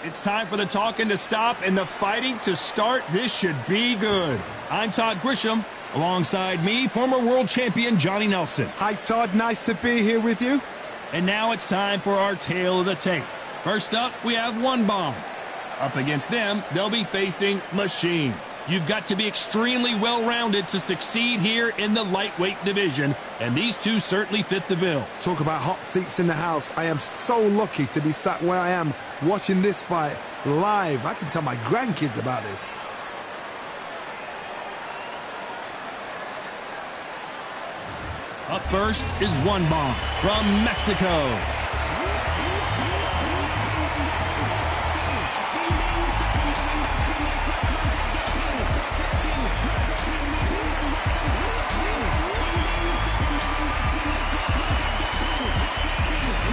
It's time for the talking to stop and the fighting to start. This should be good. I'm Todd Grisham. Alongside me, former world champion Johnny Nelson. Hi, Todd. Nice to be here with you. And now it's time for our tale of the tape. First up, we have One Bomb. Up against them, they'll be facing Machine. You've got to be extremely well-rounded to succeed here in the lightweight division, and these two certainly fit the bill. Talk about hot seats in the house. I am so lucky to be sat where I am watching this fight live. I can tell my grandkids about this. Up first is One Bomb from Mexico.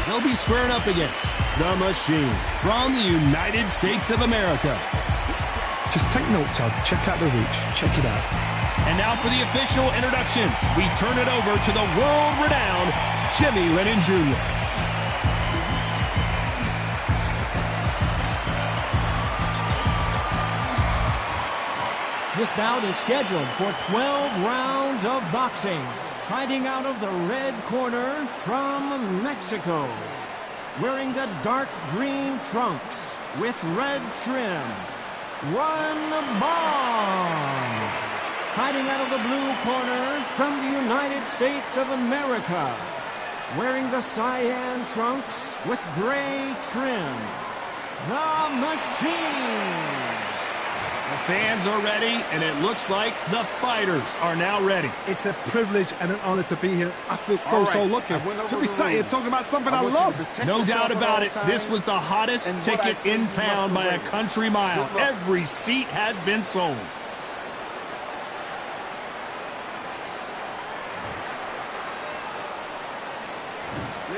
They'll be squaring up against the Machine from the United States of America. Just take note, Todd. Check out the reach. Check it out. And now for the official introductions, we turn it over to the world-renowned Jimmy Lennon Jr. This bout is scheduled for 12 rounds of boxing. Fighting out of the red corner from Mexico, wearing the dark green trunks with red trim, One Bomb. Fighting out of the blue corner from the United States of America, wearing the cyan trunks with gray trim, the Machine. The fans are ready, and it looks like the fighters are now ready. It's a privilege and an honor to be here. I feel so lucky to be sat here talking about something I love. No doubt about it, this was the hottest ticket in town by a country mile. Every seat has been sold.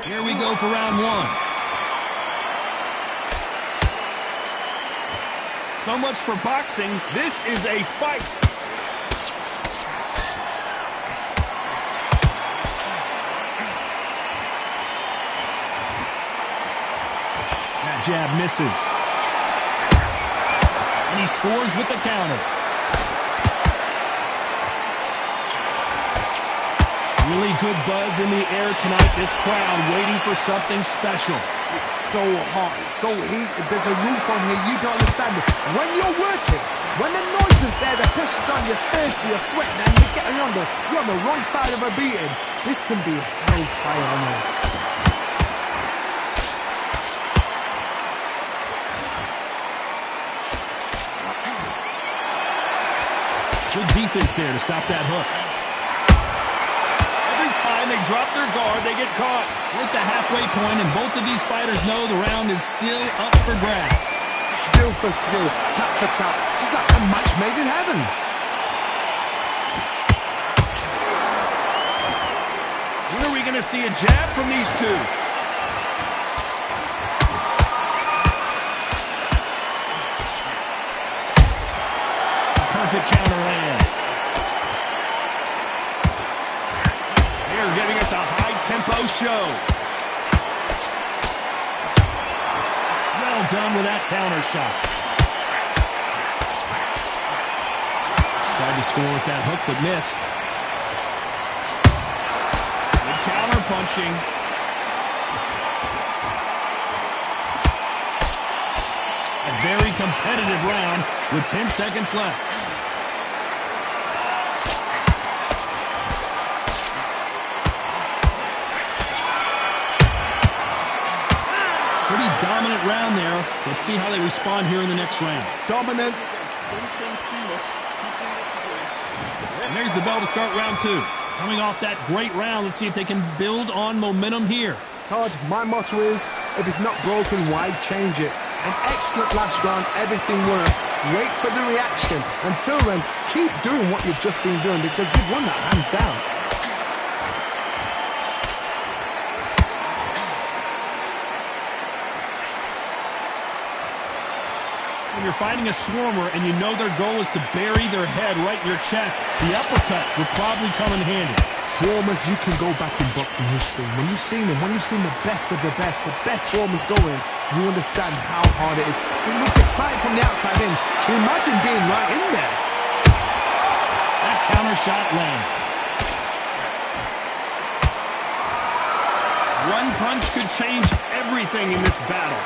Here we go for round one. So much for boxing. This is a fight. That jab misses. And he scores with the counter. Really good buzz in the air tonight. This crowd waiting for something special. It's so hot, it's so heated, there's a roof on here, you don't understand it. When you're working, when the noise is there, the pressure's on your face, you're sweating, and you're on the wrong side of a beating, this can be hellfire on you. Good defense there to stop that hook. Time they drop their guard, they get caught. We're at the halfway point, and both of these fighters know the round is still up for grabs. Skill for skill, tap for tap. She's like a match made in heaven. When are we going to see a jab from these two? Perfect counter lands. Giving us a high-tempo show. Well done with that counter shot. Tried to score with that hook, but missed. Good counter punching. A very competitive round with 10 seconds left. Dominant round there. Let's see how they respond here in the next round. Dominance. And there's the bell to start round two. Coming off that great round, let's see if they can build on momentum here. Todd, my motto is, if it's not broken, why change it? An excellent last round, everything worked. Wait for the reaction. Until then, keep doing what you've just been doing because you've won that hands down. When you're fighting a swarmer and you know their goal is to bury their head right in your chest, the uppercut would probably come in handy. Swarmers, you can go back in boxing history. When you've seen them, when you've seen the best swarmers going, you understand how hard it is. It looks exciting from the outside in. Can you imagine being right in there? That counter shot lands. One punch could change everything in this battle.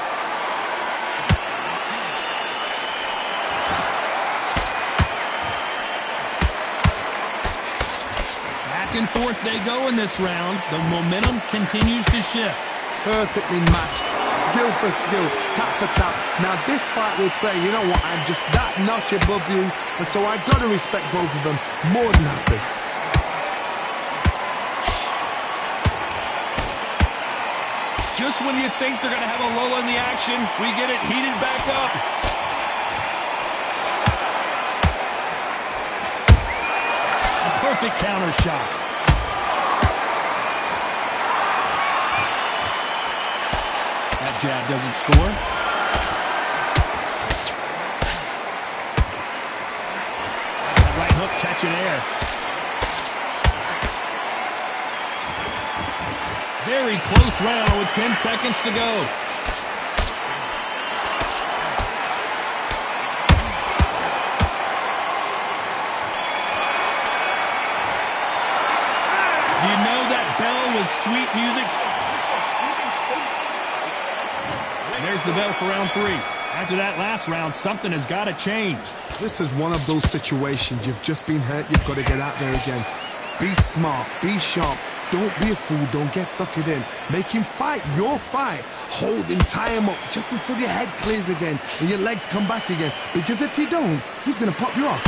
Back and forth they go in this round. The momentum continues to shift. Perfectly matched, skill for skill, tap for tap. Now this fight will say, you know what, I'm just that notch above you, and so I've got to respect both of them more than happy. Just when you think they're going to have a lull in the action, we get it heated back up. A perfect counter shot. That jab doesn't score. That right hook catching air. Very close round with 10 seconds to go. You know that bell was sweet music. There's the bell for round 3. After that last round, something has got to change. This is one of those situations. You've just been hurt. You've got to get out there again. Be smart. Be sharp. Don't be a fool. Don't get suckered in. Make him fight your fight. Hold him, tie him up, just until your head clears again and your legs come back again. Because if you don't, he's going to pop you off.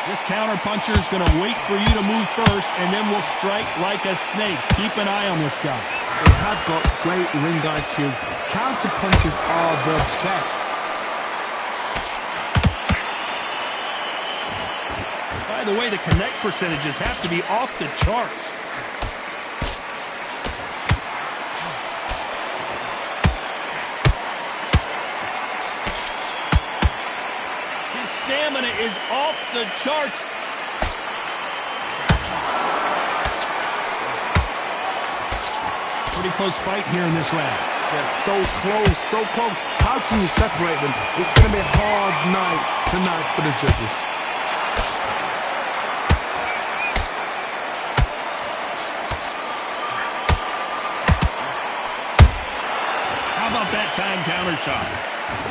This counter-puncher is going to wait for you to move first, and then will strike like a snake. Keep an eye on this guy. They have got great ring IQ. Counter-punches are the best. By the way, the connect percentages have to be off the charts. His stamina is off the charts. Pretty close fight here in this round. They're so close, so close. How can you separate them? It's going to be a hard night tonight for the judges. That time counter shot.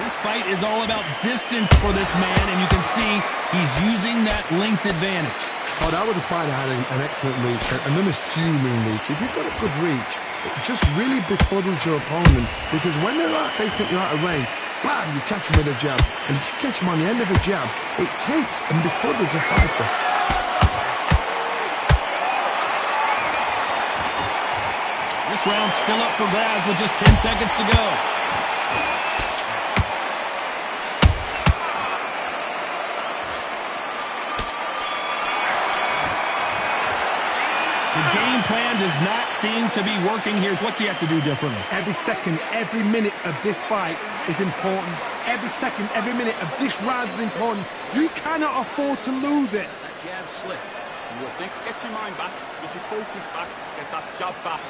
This fight is all about distance for this man, and you can see he's using that length advantage. Oh, that was a fight that had an excellent reach, an unassuming reach. If you've got a good reach, it just really befuddles your opponent, because when they're out, they think you're out of range. Bam, you catch them with a jab, and if you catch them on the end of a jab, it takes and befuddles a fighter. This round's still up for grabs with just 10 seconds to go. The game plan does not seem to be working here. What's he have to do differently? Every second, every minute of this fight is important. Every second, every minute of this round is important. You cannot afford to lose it. That jab slip. You will think, get your mind back, get your focus back, get that jab back.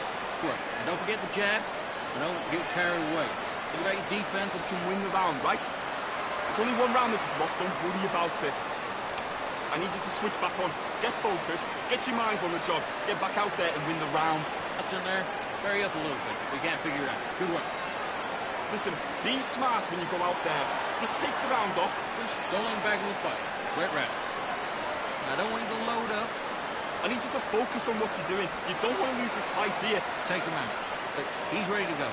Good. And don't forget the jab, but don't get carried away. Think about your defense and can win the round, right? It's only one round that you've lost, don't worry about it. I need you to switch back on, get focused, get your minds on the job, get back out there and win the round. That's in there. Hurry up a little bit. We can't figure it out. Good work. Listen, be smart when you go out there. Just take the round off. Don't let him back in the fight. Right round. I don't want you to load up. I need you to focus on what you're doing. You don't want to lose this fight, do you? Take him out. He's ready to go.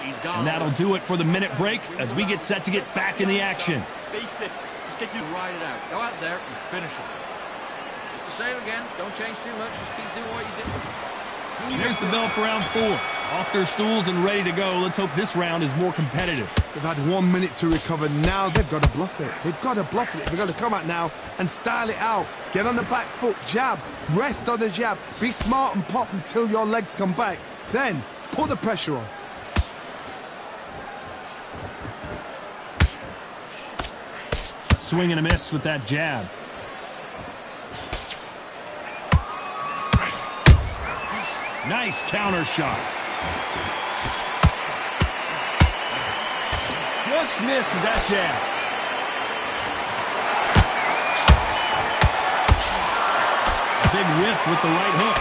He's gone. And that'll do it for the minute break as we get set to get back in the action. Basics. Just get you ride it out. Go out there and finish it. Just the same again. Don't change too much. Just keep doing what you did. There's the bell for round 4. Off their stools and ready to go. Let's hope this round is more competitive. They've had 1 minute to recover. Now they've got to bluff it. They've got to bluff it. They've got to come out now and style it out. Get on the back foot, jab, rest on the jab. Be smart and pop until your legs come back. Then put the pressure on. swing and a miss with that jab. Nice counter shot. Just missed with that jab. Big whiff with the right hook.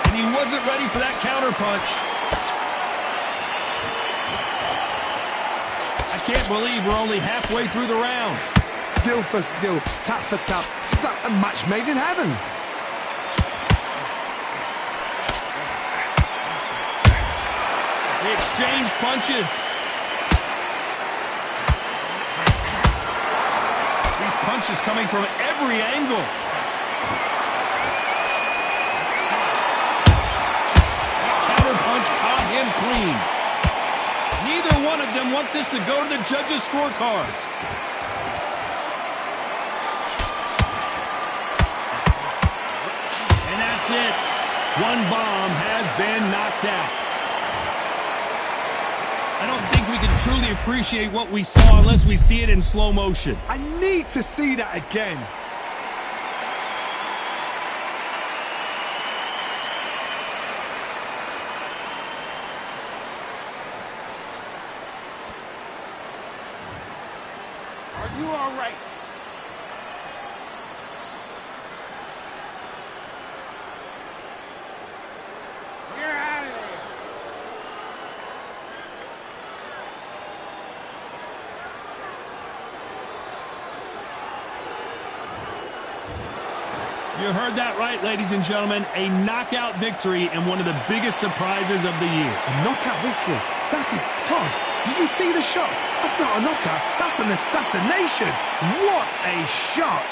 And he wasn't ready for that counter punch. I can't believe we're only halfway through the round. Skill for skill, tap for tap, just like a match made in heaven. They exchange punches. These punches coming from every angle. Counter punch caught him clean. Neither one of them want this to go to the judges' scorecards. And that's it. One bomb has been knocked out. I don't think we can truly appreciate what we saw unless we see it in slow motion. I need to see that again. Are you all right? You're out of there. You heard that right, ladies and gentlemen. A knockout victory and one of the biggest surprises of the year. A knockout victory. That is God. Did you see the shot? That's not a knockout. That's an assassination. What a shot.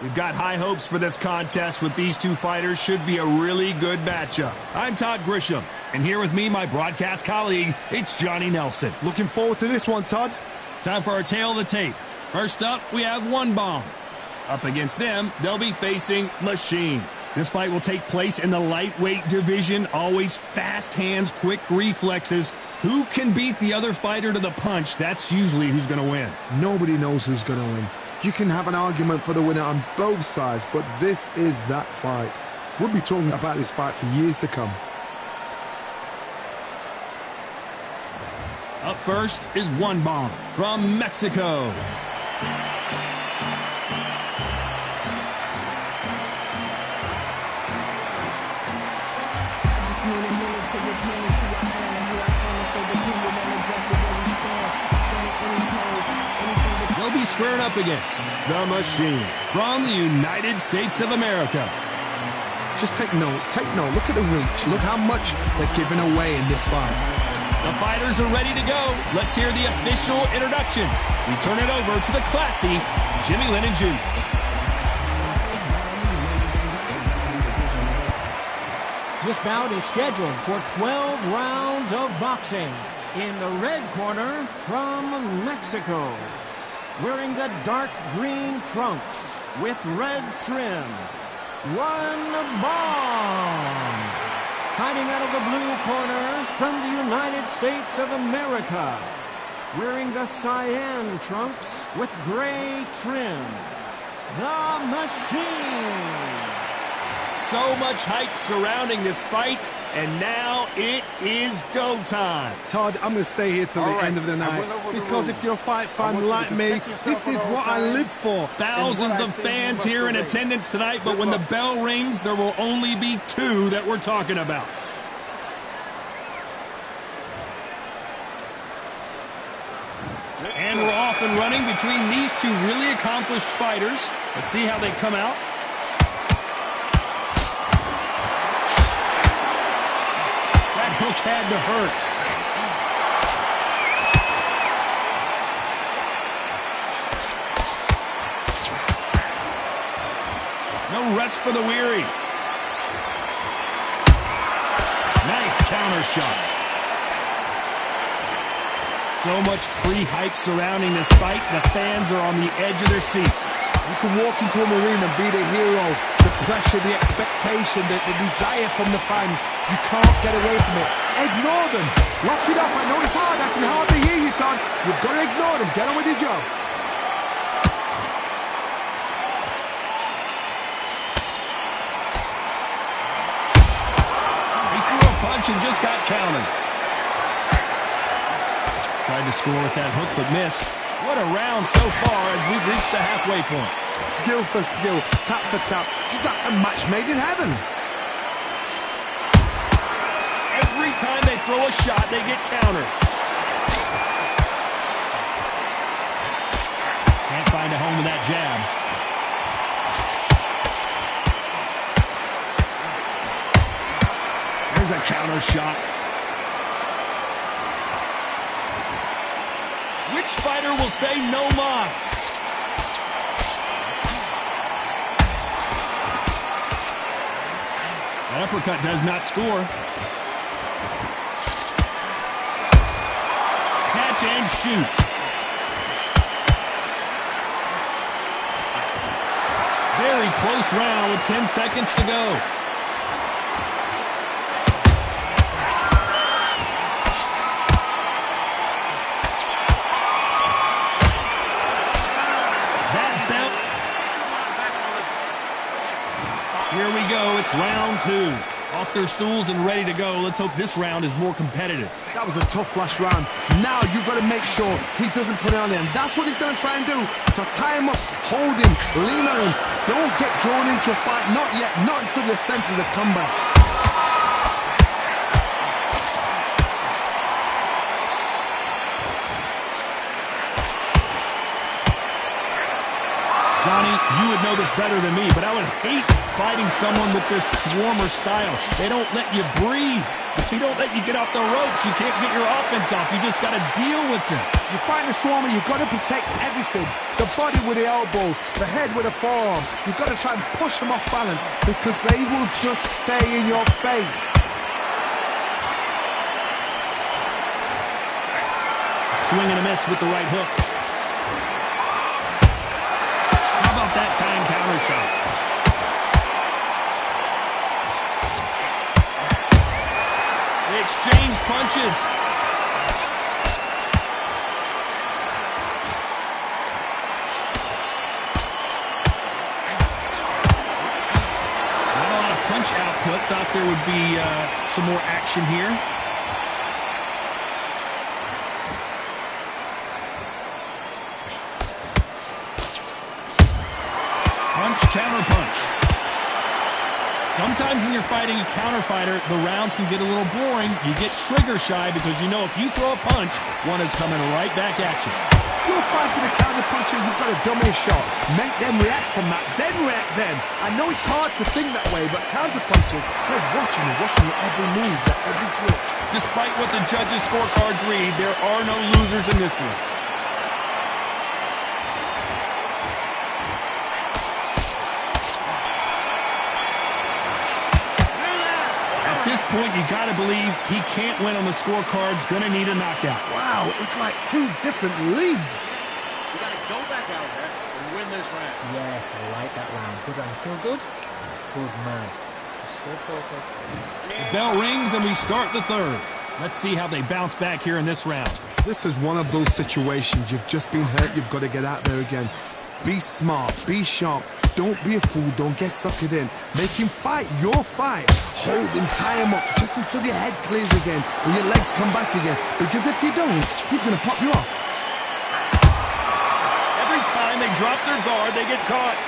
We've got high hopes for this contest with these two fighters. Should be a really good matchup. I'm Todd Grisham, and here with me, my broadcast colleague, it's Johnny Nelson. Looking forward to this one, Todd. Time for our tale of the tape. First up, we have One Bomb. Up against them, they'll be facing Machine. This fight will take place in the lightweight division. Always fast hands, quick reflexes. Who can beat the other fighter to the punch? That's usually who's going to win. Nobody knows who's going to win. You can have an argument for the winner on both sides, but this is that fight. We'll be talking about this fight for years to come. Up first is One Bomb from Mexico. They'll be squared up against the Machine from the United States of America. Just take note. Look at the reach. Look how much they're giving away in this fight. The fighters are ready to go. Let's hear the official introductions. We turn it over to the classy Jimmy Lennon Jr. This bout is scheduled for 12 rounds of boxing. In the red corner, from Mexico, wearing the dark green trunks with red trim, One Bomb. Fighting out of the blue corner, from the United States of America, wearing the cyan trunks with gray trim, the Machine. So much hype surrounding this fight, and now it is go time. Todd, I'm going to stay here till the end of the night, because if you're a fight fan like me, this is what I live for. Thousands of fans here in attendance tonight, but when the bell rings, there will only be two that we're talking about. And we're off and running between these two really accomplished fighters. Let's see how they come out. That hook had to hurt. No rest for the weary. Nice counter shot. So much pre-hype surrounding this fight, the fans are on the edge of their seats. You can walk into an arena and be the hero. The pressure, the expectation, the desire from the fans. You can't get away from it. Ignore them. Lock it up. I know it's hard. I can hardly hear you, Todd. You've got to ignore them. Get on with your job. He threw a punch and just got countered. Tried to score with that hook, but missed. What a round so far as we've reached the halfway point. Skill for skill, tap for tap. Just like a match made in heaven. Every time they throw a shot, they get countered. Can't find a home with that jab. There's a counter shot. Which fighter will say no mas? That uppercut does not score. Catch and shoot. Very close round with 10 seconds to go. Here we go, it's round two. Off their stools and ready to go. Let's hope this round is more competitive. That was a tough last round. Now you've got to make sure he doesn't put it on him. That's what he's going to try and do. So tie him up, hold him, lean on him. Don't get drawn into a fight. Not yet, not until the senses have come back. Johnny, you would know this better than me, but I would hate fighting someone with this swarmer style. They don't let you breathe. If he don't let you get off the ropes, you can't get your offense off. You just got to deal with them. You fight the Swarmer, you've got to protect everything. The body with the elbows, the head with the forearm. You've got to try and push them off balance because they will just stay in your face. Swing and a miss with the right hook. How about that time counter shot? They exchange punches. Not a lot of punch output. Thought there would be some more action here. Counter punch. Sometimes when you're fighting a counter fighter, the rounds can get a little boring. You get trigger shy because you know if you throw a punch, one is coming right back at you. You're fighting a counter puncher, you've got a dummy shot. Make them react from that, then react then. I know it's hard to think that way, but counter punchers, they're watching your every move, every trick. Despite what the judges' scorecards read, there are no losers in this one. At this point, you got to believe he can't win on the scorecards. Gonna need a knockout. Wow, it's like two different leagues. You got to go back out there and win this round. Yes, I like that round. Good round. Feel good? Good man. Just stay focused. The bell rings and we start the third. Let's see how they bounce back here in this round. This is one of those situations. You've just been hurt. You've got to get out there again. Be smart. Be sharp. Don't be a fool. Don't get suckered in. Make him fight your fight. Hold him, tie him up just until your head clears again and your legs come back again. Because if you don't, he's going to pop you off. Every time they drop their guard, they get caught.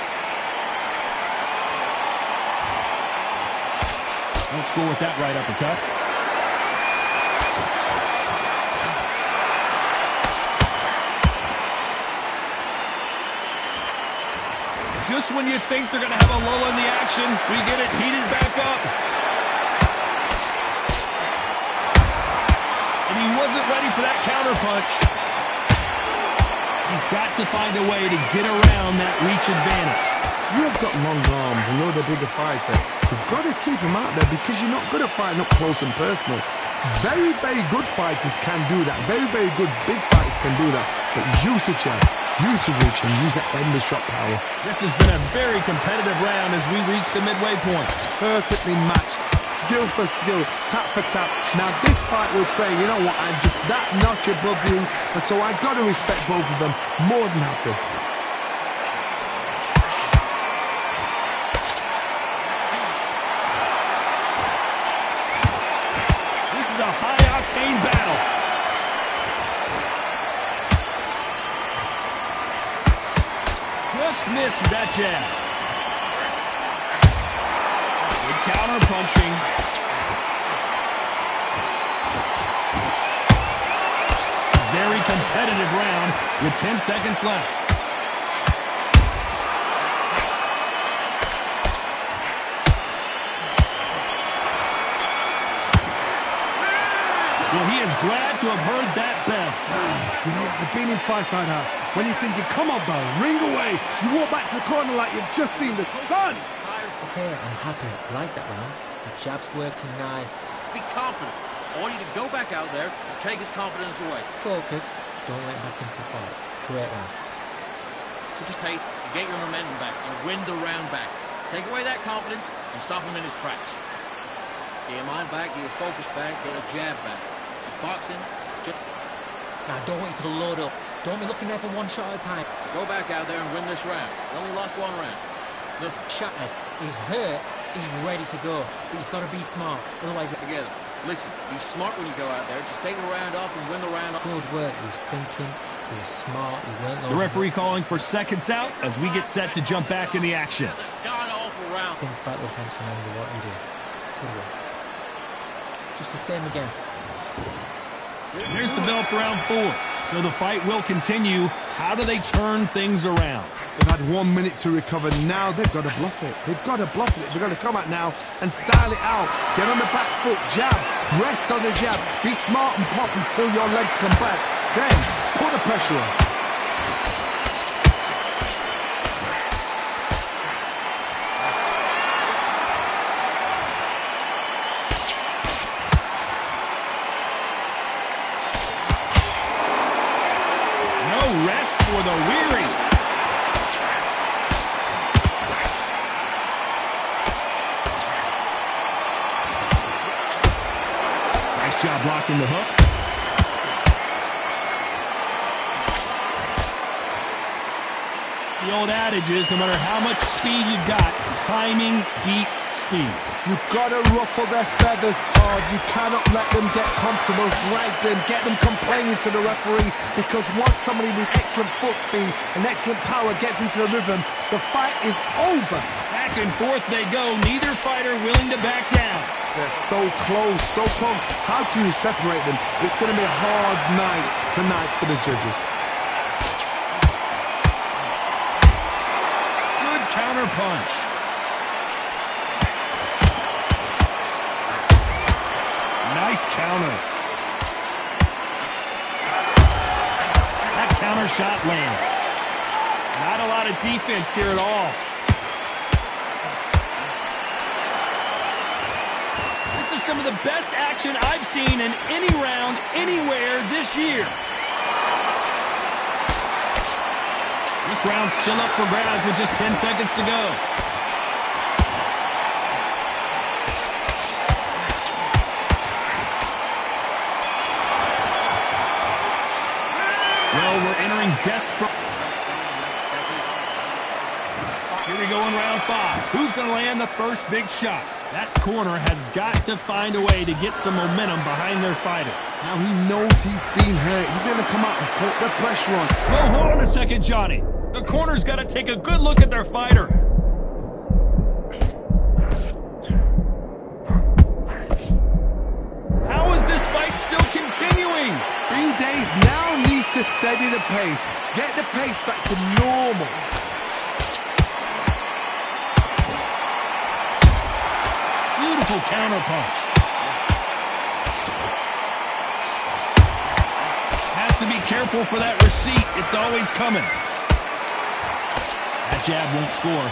Don't score with that right uppercut. Just when you think they're going to have a lull in the action, we get it heated back up. And he wasn't ready for that counter punch. He's got to find a way to get around that reach advantage. You've got long arms and you're the bigger fighter. You've got to keep him out there because you're not good at fighting up close and personal. Very, very good fighters can do that. Very, very good big fighters can do that. But use the jab, use the reach, and use that endless shot power. This has been a very competitive round as we reach the midway point. Perfectly matched, skill for skill, tap for tap. Now this fight will say, you know what, I'm just that notch above you, and so I've got to respect both of them more than happy. This is a high-octane battle. Just missed that jab. Good counter punching. Very competitive round with 10 seconds left. Well, he is glad to have heard that bell. You know, I've been in fights like that. When you're thinking, come on, bell, ring away. You walk back to the corner like you've just seen the sun. Okay, I'm happy. I like that round. The jab's working nice. Be confident. I want you to go back out there and take his confidence away. Focus. Don't let back into the fight. Great round. Switch his pace and get your momentum back and win the round back. Take away that confidence and stop him in his tracks. Get your mind back, get your focus back, get your jab back. It's boxing. Just Now, I don't want you to load up. Don't be looking there for one shot at a time. go back out there and win this round. You only lost one round. Nothing. Shattered. He's hurt. He's ready to go. But you've got to be smart. Otherwise, Together. Listen, be smart when you go out there. Just take the round off and win the round off. good work. He was thinking. He was smart. He weren't The referee calling for seconds out as we get set to jump back in the action. That's a god-awful round. Think about the offense and remember what you do. Good work. Just the same again. There's the bell for round 4. So the fight will continue. How do they turn things around? They've had 1 minute to recover. Now they've got to bluff it. They've got to bluff it. They've got to come out now and style it out. Get on the back foot, jab, Rest on the jab. Be smart and pop until your legs come back. Then, put the pressure on. Rest for the weary. Nice job blocking the hook. The old adage is no matter how much speed you've got, timing beats speed. You've got to ruffle their feathers, Todd. You cannot let them get comfortable, drag them, get them complaining to the referee, because once somebody with excellent foot speed and excellent power gets into the rhythm, the fight is over. Back and forth they go, neither fighter willing to back down. They're so close, so close. How can you separate them? It's going to be a hard night tonight for the judges. Good counter punch. Nice counter. That counter shot lands. Not a lot of defense here at all. This is some of the best action I've seen in any round, anywhere this year. This round's still up for grabs with just 10 seconds to go. Well, we're entering desperate. Here we go in round 5. Who's going to land the first big shot? That corner has got to find a way to get some momentum behind their fighter. Now he knows he's been hurt. He's going to come out and put the pressure on. Well, hold on a second, Johnny. The corner's got to take a good look at their fighter. How is this fight still continuing? Green Days now needs to steady the pace. Get the pace back to normal. Beautiful counter punch. Has to be careful for that receipt. It's always coming. That jab won't score.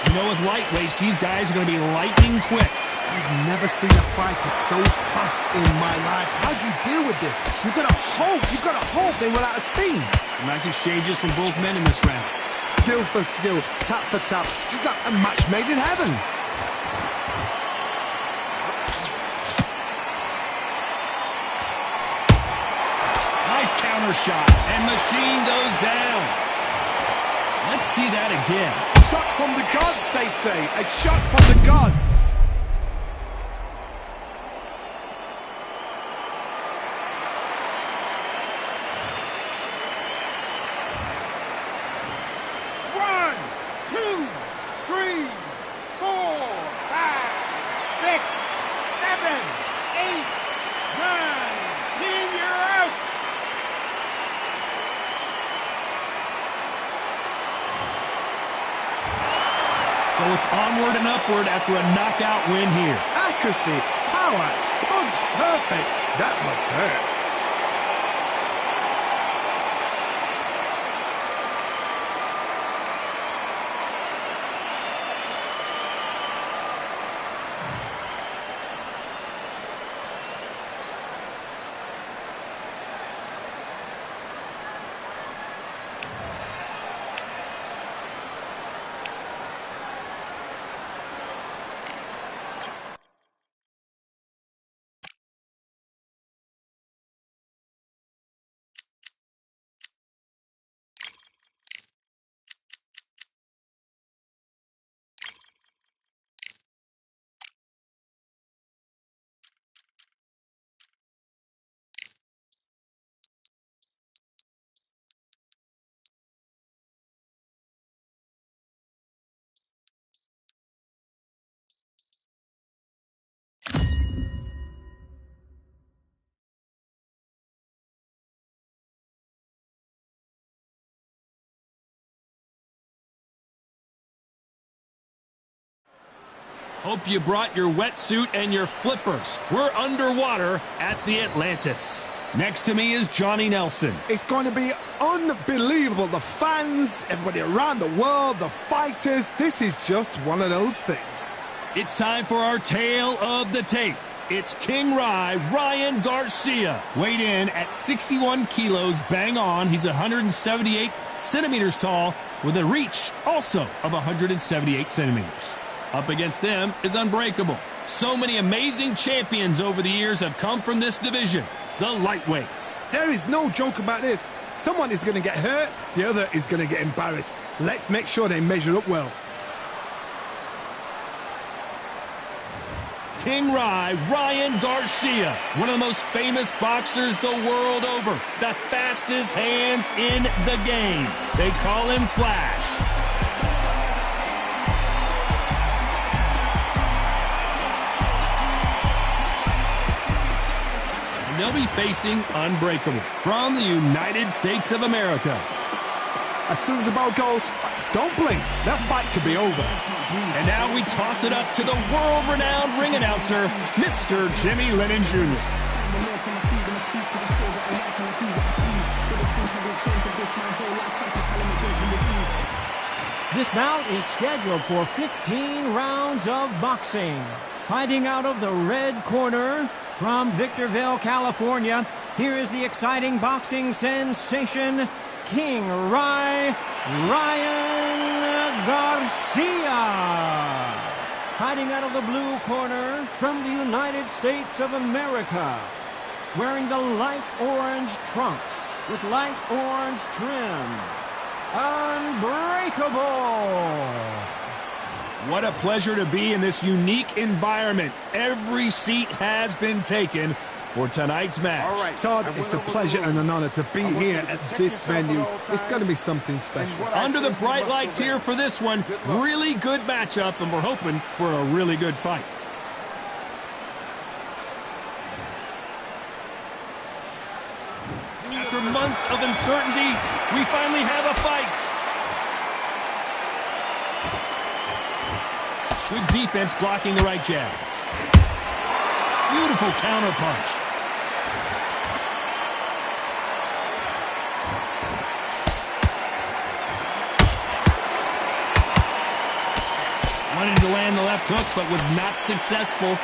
You know, with lightweights, these guys are going to be lightning quick. I've never seen a fighter so fast in my life. How do you deal with this? You've got to hope they run out of steam. Nice exchanges from both men in this round. Skill for skill, tap for tap, just like a match made in heaven. Nice counter shot, and Machine goes down. Let's see that again. Shot from the gods, they say. A shot from the gods. So it's onward and upward after a knockout win here. Accuracy, power, punch, perfect. That must hurt. Hope you brought your wetsuit and your flippers. We're underwater at the Atlantis. Next to me is Johnny Nelson. It's going to be unbelievable. The fans, everybody around the world, the fighters. This is just one of those things. It's time for our tale of the tape. It's King Ryan Garcia. Weighed in at 61 kilos, bang on. He's 178 centimeters tall with a reach also of 178 centimeters. Up against them is Unbreakable. So many amazing champions over the years have come from this division, the lightweights. There is no joke about this. Someone is going to get hurt, the other is going to get embarrassed. Let's make sure they measure up well. King Ryan Garcia, one of the most famous boxers the world over, the fastest hands in the game. They call him Flash. And they'll be facing Unbreakable from the United States of America. As soon as the ball goes, don't blink. That fight could be over. And now we toss it up to the world-renowned ring announcer, Mr. Jimmy Lennon Jr. This bout is scheduled for 15 rounds of boxing. Fighting out of the red corner from Victorville, California, here is the exciting boxing sensation, King Ryan Garcia. Fighting out of the blue corner from the United States of America, wearing the light orange trunks with light orange trim, Unbreakable. What a pleasure to be in this unique environment. Every seat has been taken for tonight's match. All right, Todd, it's a pleasure and an honor to be here at this venue. It's going to be something special. Under the bright lights here for this one, really good matchup, and we're hoping for a really good fight. After months of uncertainty, we finally have a fight. Good defense blocking the right jab. Beautiful counter punch. Wanted to land the left hook, but was not successful.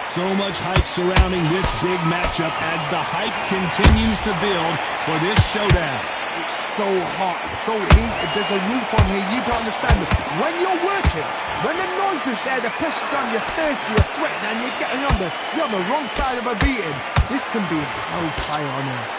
So much hype surrounding this big matchup as the hype continues to build for this showdown. It's so hot, so heated. There's a roof on here. You don't understand it. When you're working, when the noise is there, the pressure's on, you're thirsty, you're sweating, and you're on the wrong side of a beating. This can be hellfire on earth.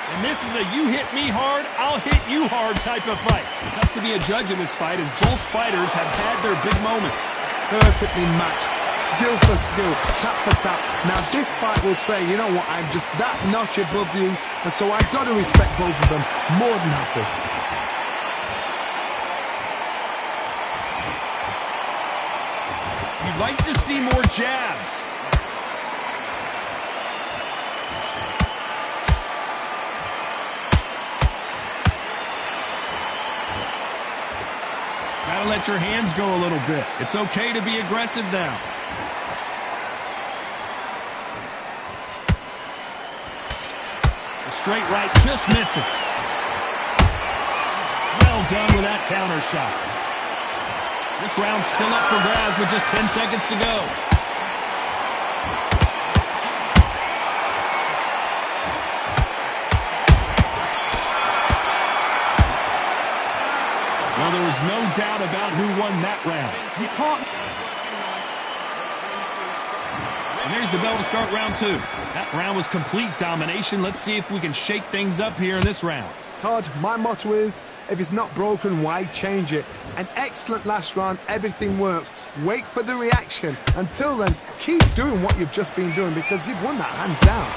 And this is a you hit me hard, I'll hit you hard type of fight. Tough to be a judge in this fight as both fighters have had their big moments. Perfectly matched, skill for skill, tap for tap. Now this fight will say, you know what, I'm just that notch above you, and so I've got to respect both of them more than happy. You'd like to see more jabs. Gotta let your hands go a little bit. It's okay to be aggressive now. The straight right just misses. Well done with that counter shot. This round's still up for grabs with just 10 seconds to go. Well, there was no doubt about who won that round. You can't. And there's the bell to start round two. That round was complete domination. Let's see if we can shake things up here in this round. Todd, my motto is, if it's not broken, why change it? An excellent last round, everything works. Wait for the reaction. Until then, keep doing what you've just been doing because you've won that hands down.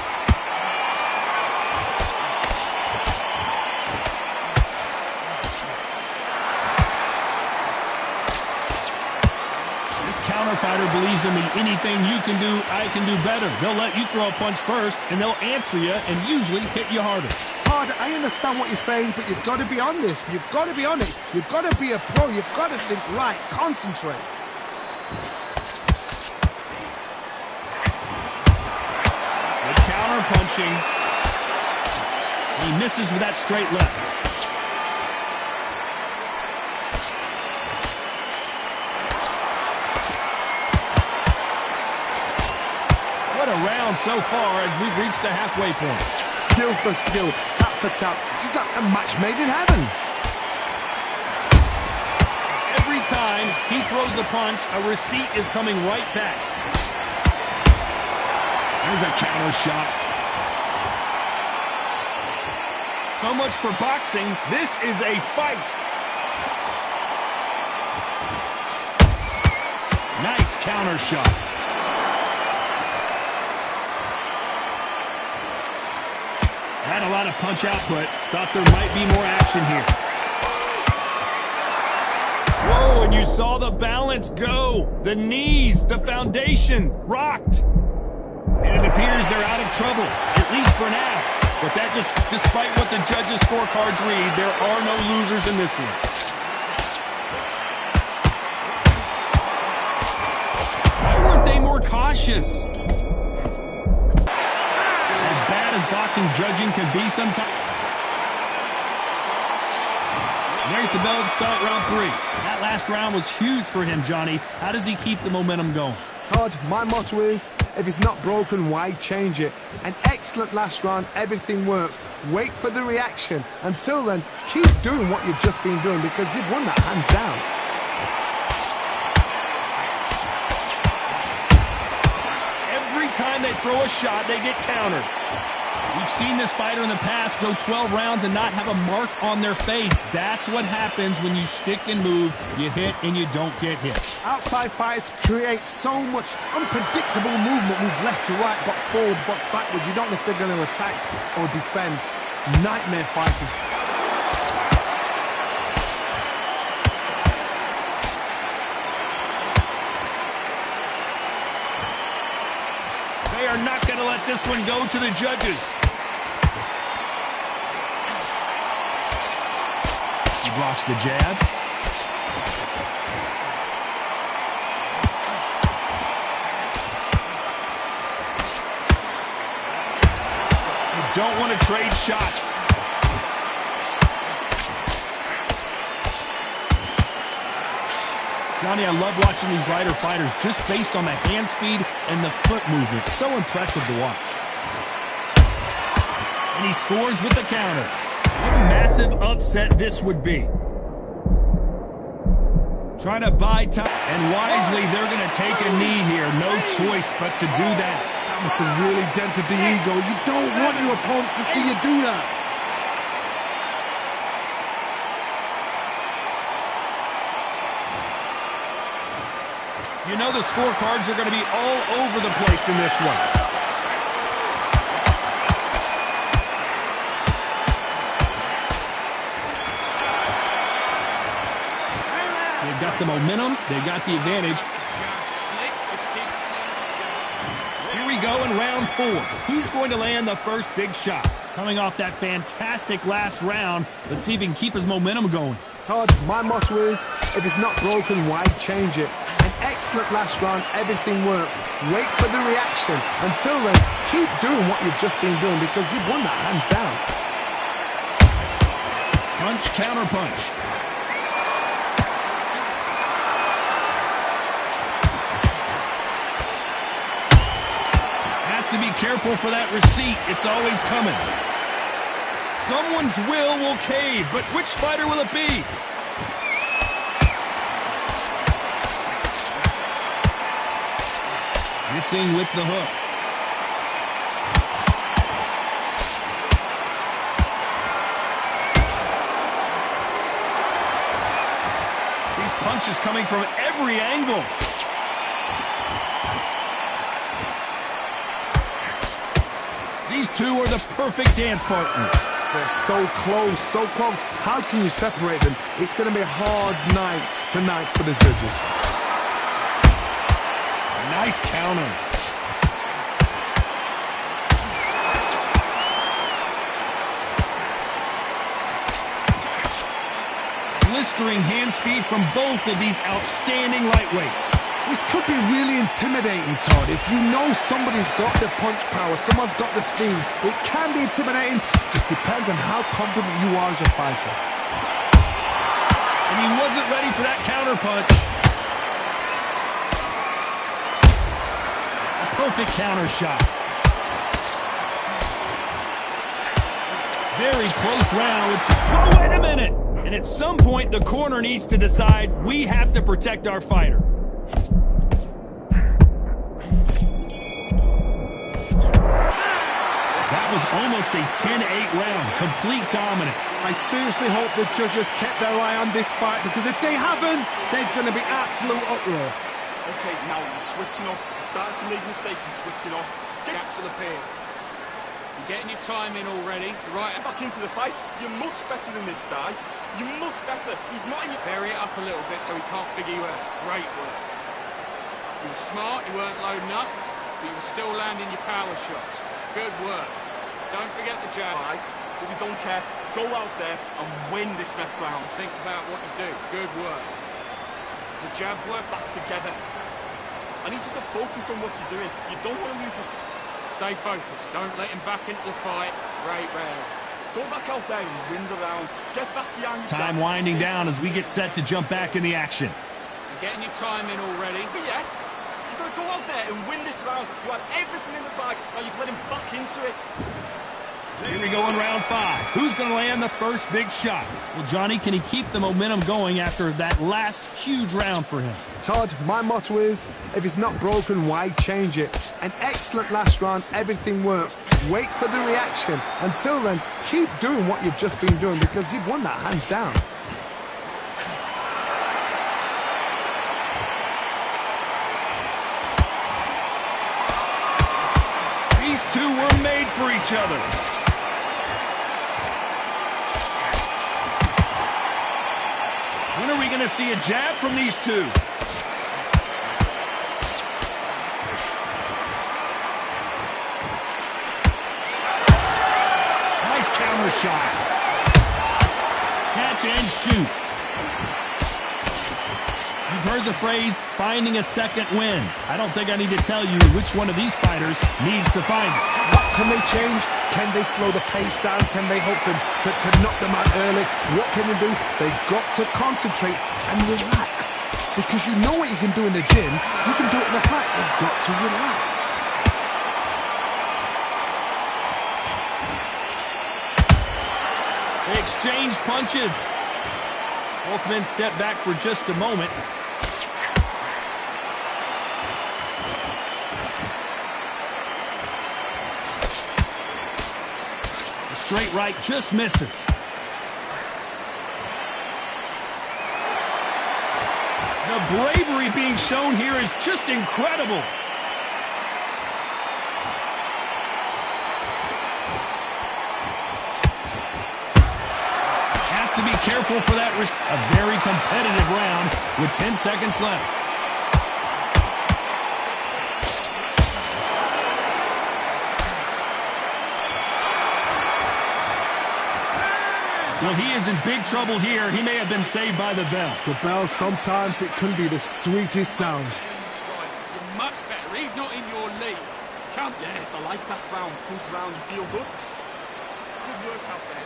fighter believes in me. Anything you can do, I can do better. They'll let you throw a punch first, and they'll answer you and usually hit you harder. Todd, I understand what you're saying, but you've got to be honest. You've got to be honest. You've got to be a pro. You've got to think right. Concentrate. Good counter punching. He misses with that straight left. What a round so far as we've reached the halfway point. Skill for skill, tap for tap. Just like a match made in heaven. Every time he throws a punch, a receipt is coming right back. There's a counter shot. So much for boxing. This is a fight. Nice counter shot. Had a lot of punch output. Thought there might be more action here. Whoa, and you saw the balance go. The knees, the foundation, rocked. And it appears they're out of trouble, at least for now. But that just, despite what the judges' scorecards read, there are no losers in this one. Why weren't they more cautious? As bad as boxing judging can be sometimes. There's the bell to start round 3. That last round was huge for him, Johnny. How does he keep the momentum going? Todd, my motto is, if it's not broken, why change it? An excellent last round, everything works. Wait for the reaction. Until then, keep doing what you've just been doing because you've won that hands down. Every time they throw a shot, they get countered. We've seen this fighter in the past go 12 rounds and not have a mark on their face. That's what happens when you stick and move, you hit and you don't get hit. Outside fighters create so much unpredictable movement. Move left to right, box forward, box backwards. You don't know if they're going to attack or defend. Nightmare fighters. They are not going to let this one go to the judges. He blocks the jab. You don't want to trade shots. Johnny, I love watching these lighter fighters just based on the hand speed and the foot movement. So impressive to watch. And he scores with the counter. What a massive upset this would be. Trying to buy time. And wisely, they're going to take a knee here. No choice but to do that. That must have really dented the ego. You don't want your opponent to see you do that. You know the scorecards are going to be all over the place in this one. They've got the momentum. They've got the advantage. Here we go in round 4. Who's going to land the first big shot? Coming off that fantastic last round, let's see if he can keep his momentum going. Todd, my motto is, if it's not broken, why change it? An excellent last round, everything works. Wait for the reaction. Until then, keep doing what you've just been doing because you've won that hands down. Punch, counter punch. Has to be careful for that receipt. It's always coming. Someone's will cave, but which fighter will it be? Missing with the hook. These punches coming from every angle. These two are the perfect dance partners. They're so close, so close. How can you separate them? It's going to be a hard night tonight for the judges. Nice counter. Blistering hand speed from both of these outstanding lightweights. This could be really intimidating, Todd. If you know somebody's got the punch power, someone's got the speed, it can be intimidating. Just depends on how confident you are as a fighter. And he wasn't ready for that counter punch. A perfect counter shot. Very close round. Oh, wait a minute! And at some point, the corner needs to decide we have to protect our fighter. That was almost a 10-8 round. Complete dominance. I seriously hope the judges kept their eye on this fight, because if they haven't, there's going to be absolute uproar. Okay, now you're switching off. You're starting to make mistakes. You're switching off. Gaps will appear. You're getting your time in already. Right, back into the fight. You're much better than this guy. You're much better. He's not in your... Vary it up a little bit so he can't figure you out. Great work. You were smart, you weren't loading up, but you were still landing your power shots. Good work. Don't forget the jab. Right, but we don't care. Go out there and win this next round. Think about what you do. Good work. The jabs work back together. I need you to focus on what you're doing. You don't want to lose this... Stay focused. Don't let him back into the fight. Great round. Go back out there and win the round. Get back behind your Time jab. winding down as we get set to jump back in the action. You're getting your time in already. But yet, you've got to go out there and win this round. You had everything in the bag. Now you've let him back into it. Here we go in round 5. Who's going to land the first big shot? Well, Johnny, can he keep the momentum going after that last huge round for him? Todd, my motto is, if it's not broken, why change it? An excellent last round, everything works. Wait for the reaction. Until then, keep doing what you've just been doing, because you've won that hands down. These two were made for each other. When are we going to see a jab from these two? Nice counter shot. Catch and shoot. You've heard the phrase, finding a second win. I don't think I need to tell you which one of these fighters needs to find it. What can they change? Can they slow the pace down? Can they hope to knock them out early? What can they do? They've got to concentrate and relax. Because you know what you can do in the gym, you can do it in the fight. You've got to relax. They exchange punches. Both men step back for just a moment. The straight right just misses. The bravery being shown here is just incredible. Has to be careful for that risk. A very competitive round with 10 seconds left. Well, he is in big trouble here. He may have been saved by the bell. The bell, sometimes it can be the sweetest sound. You're much better. He's not in your league. Come. Yes, I like that round. Good round. You feel good? Good work out there.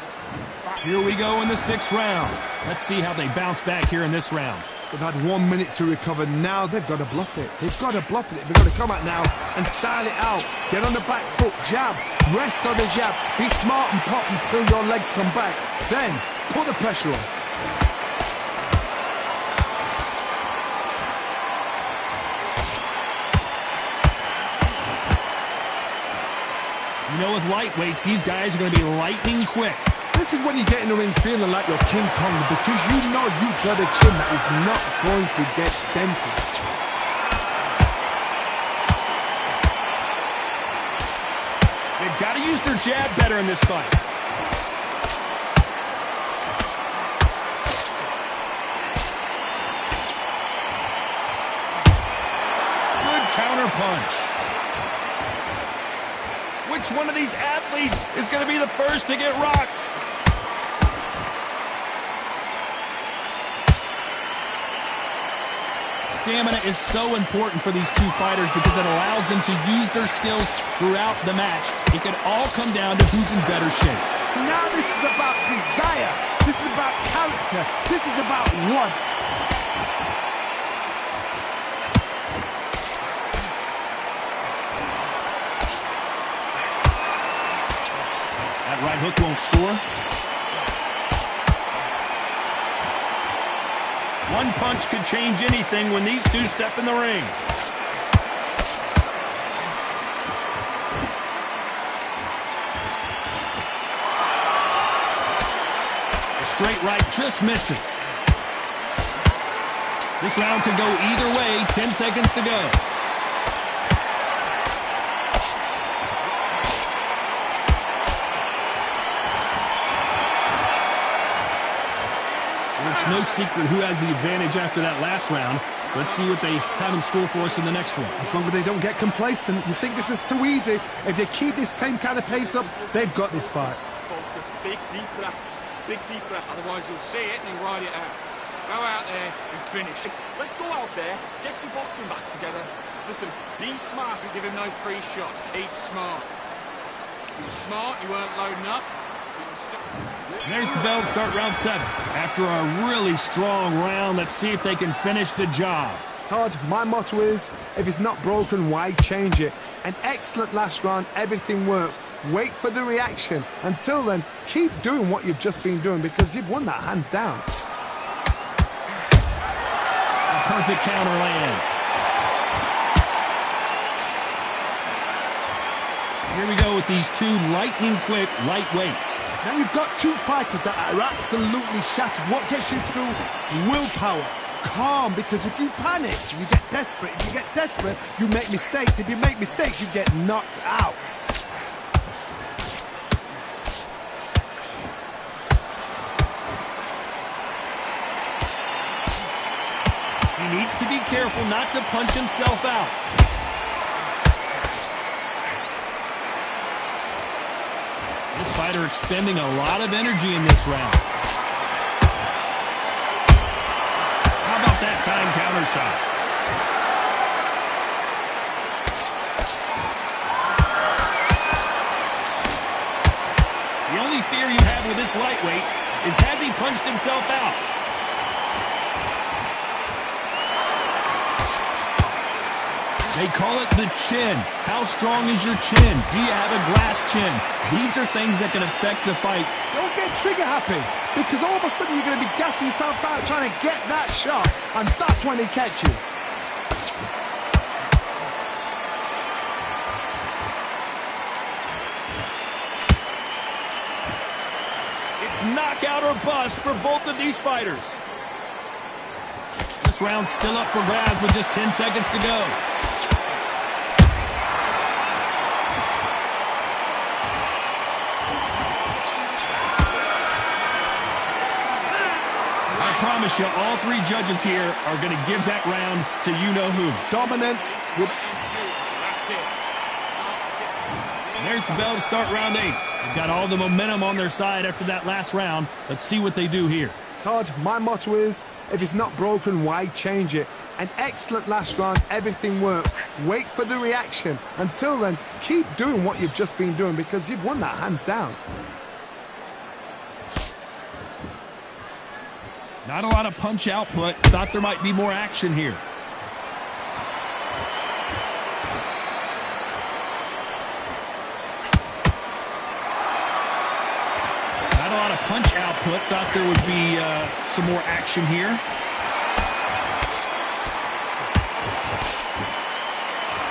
Here we go in the 6th round. Let's see how they bounce back here in this round. They've had 1 minute to recover. Now they've got to bluff it. They've got to bluff it. They've got to come out now and style it out. Get on the back foot, jab, rest on the jab. Be smart and pop until your legs come back. Then put the pressure on. You know, with lightweights, these guys are going to be lightning quick. This is when you get in the ring feeling like you're King Kong, because you know you've got a chin that is not going to get dented. They've got to use their jab better in this fight. Good counter punch. Which one of these athletes is going to be the first to get rocked? Stamina is so important for these two fighters because it allows them to use their skills throughout the match. It could all come down to who's in better shape. Now this is about desire. This is about character. This is about want. That right hook won't score. One punch could change anything when these two step in the ring. A straight right just misses. This round could go either way. 10 seconds to go. It's no secret who has the advantage after that last round. Let's see what they have in store for us in the next one. As long as they don't get complacent, you think this is too easy. If they keep this same kind of pace up, they've got this fight. Focus, big deep breaths, otherwise you'll see it and you'll ride it out. Go out there and finish. Let's go out there, get some boxing back together. Listen, be smart and give him those free shots. Keep smart. If you were smart, you weren't loading up. There's the bell to start round 7. After a really strong round, let's see if they can finish the job. Todd, my motto is, if it's not broken, why change it? An excellent last round, everything works. Wait for the reaction. Until then, keep doing what you've just been doing because you've won that hands down. A perfect counter lands. Here we go with these two lightning-quick lightweights. Now you've got two fighters that are absolutely shattered. What gets you through? Willpower. Calm, because if you panic, you get desperate. If you get desperate, you make mistakes. If you make mistakes, you get knocked out. He needs to be careful not to punch himself out. This fighter expending a lot of energy in this round. How about that time counter shot? The only fear you have with this lightweight is has he punched himself out? They call it the chin. How strong is your chin? Do you have a glass chin? These are things that can affect the fight. Don't get trigger happy, because all of a sudden you're going to be gassing yourself out trying to get that shot, and that's when they catch you. It's knockout or bust for both of these fighters. This round's still up for grabs with just 10 seconds to go. I promise you, all three judges here are going to give that round to you-know-who. Dominance with... That's it. There's the bell to start round 8. They've got all the momentum on their side after that last round. Let's see what they do here. Todd, my motto is, if it's not broken, why change it? An excellent last round, everything works. Wait for the reaction. Until then, keep doing what you've just been doing because you've won that hands down. Not a lot of punch output. Thought there might be more action here. Not a lot of punch output. Thought there would be some more action here.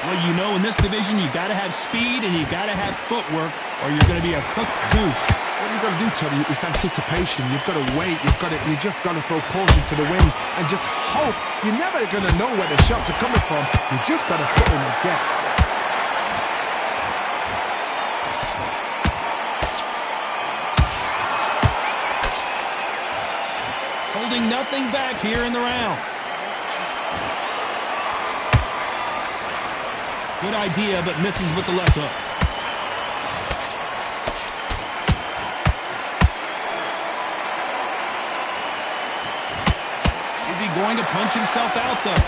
Well, you know, in this division, you got to have speed and you got to have footwork, or you're going to be a cooked goose. What you've got to do, Tony, is anticipation. You've got to wait. You just got to throw caution to the wind and just hope. You're never going to know where the shots are coming from. You just got to put in a guess. Holding nothing back here in the round. Good idea, but misses with the left hook. Is he going to punch himself out, though?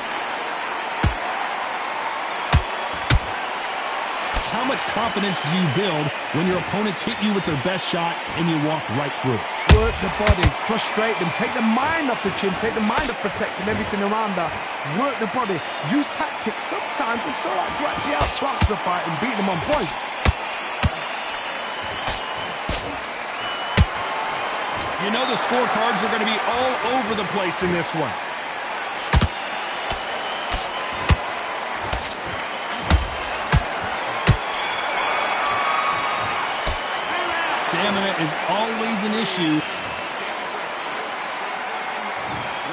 How much confidence do you build when your opponents hit you with their best shot and you walk right through? Work the body, frustrate them, take the mind off the chin, take the mind off protecting everything around that. Work the body, use tactics. Sometimes it's all right to actually outbox a fight and beat them on points. You know the scorecards are going to be all over the place in this one. Stamina is always an issue.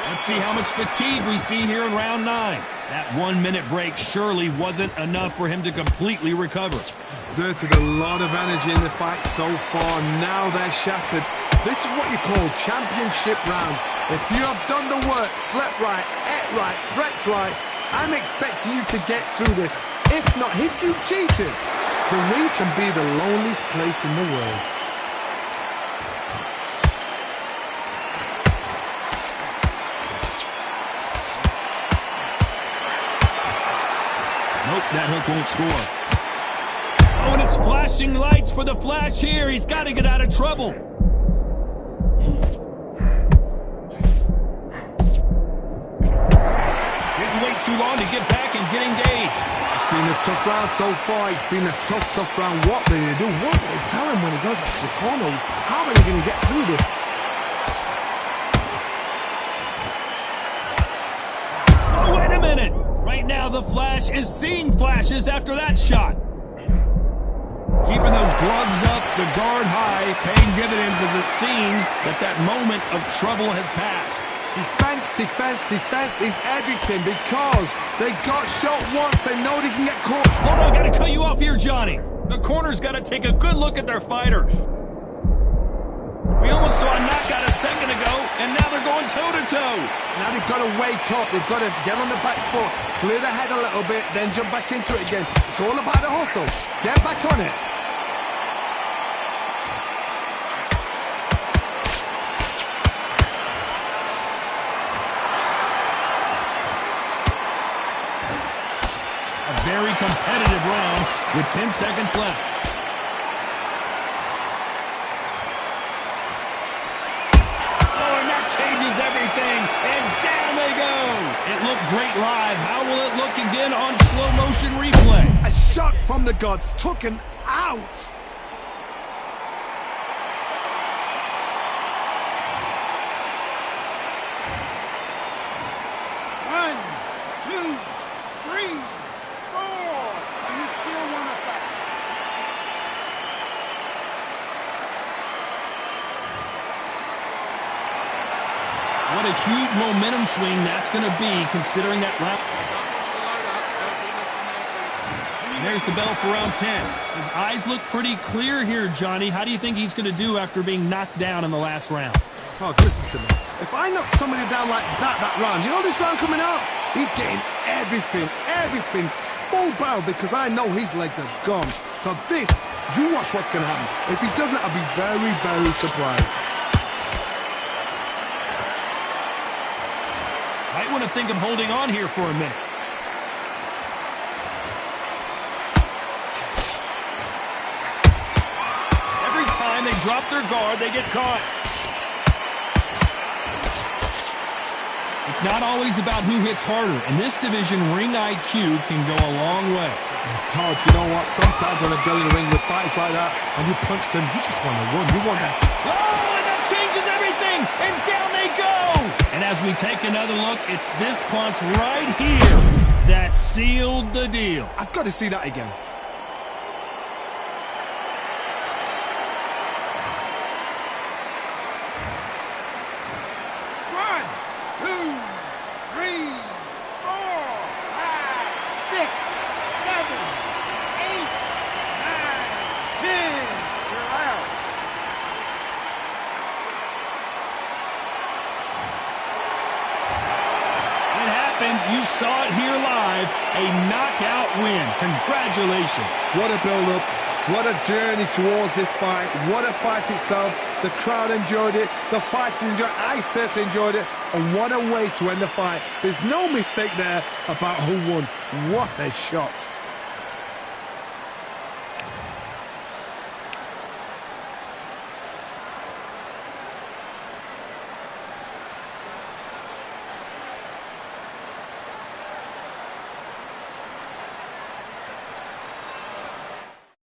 Let's see how much fatigue we see here in round 9. That 1-minute break surely wasn't enough for him to completely recover. Exerted a lot of energy in the fight so far. Now they're shattered. This is what you call championship rounds. If you have done the work, slept right, ate right, prepped right, I'm expecting you to get through this. If not, if you've cheated, the ring can be the loneliest place in the world. Nope, that hook won't score. Oh, and it's flashing lights for the Flash here. He's got to get out of trouble. Didn't wait too long to get back and get engaged. It's been a tough round so far. It's been a tough round. What do they do? What do they tell him when he goes back to the corner? How are they going to get through this? Oh, wait a minute. Right now, the Flash is seeing flashes after that shot. Keeping those gloves up, the guard high, paying dividends as it seems that moment of trouble has passed. Defense is everything because they got shot once. They know they can get caught. Hold on, gotta cut you off here, Johnny. The corner's gotta take a good look at their fighter. We almost saw a knockout a second ago, and now they're going toe-to-toe. Now they've got to wake up. They've got to get on the back foot, clear the head a little bit, then jump back into it again. It's all about the hustle. Get back on it. A very competitive round with 10 seconds left. Changes everything, and down they go. It looked great live. How will it look again on slow motion replay? A shot from the gods took him out. One, two, three, four. You still want to fight? What a huge momentum swing that's going to be, considering that round. There's the bell for round 10. His eyes look pretty clear here, Johnny. How do you think he's going to do after being knocked down in the last round? Oh, listen to me. If I knock somebody down like that round, you know this round coming up? He's getting everything, full barrel because I know his legs are gone. So this, you watch what's going to happen. If he doesn't, I'll be very, very surprised. Might want to think of holding on here for a minute. Every time they drop their guard, they get caught. It's not always about who hits harder. In this division, ring IQ can go a long way. Todd, you know what? Sometimes when I go in the ring with fights like that, and you punch them, you just want to run. You want that. Oh, and that changes everything! And down they go! And as we take another look, it's this punch right here that sealed the deal. I've got to see that again. One, two, three, four, five, six, seven, eight, nine, 10. You're out. It happened. you saw it here live. A knockout win. Congratulations. What a build-up. What a journey towards this fight. What a fight itself. The crowd enjoyed it. The fighters enjoyed it. I certainly enjoyed it. And what a way to end the fight. There's no mistake there about who won. What a shot.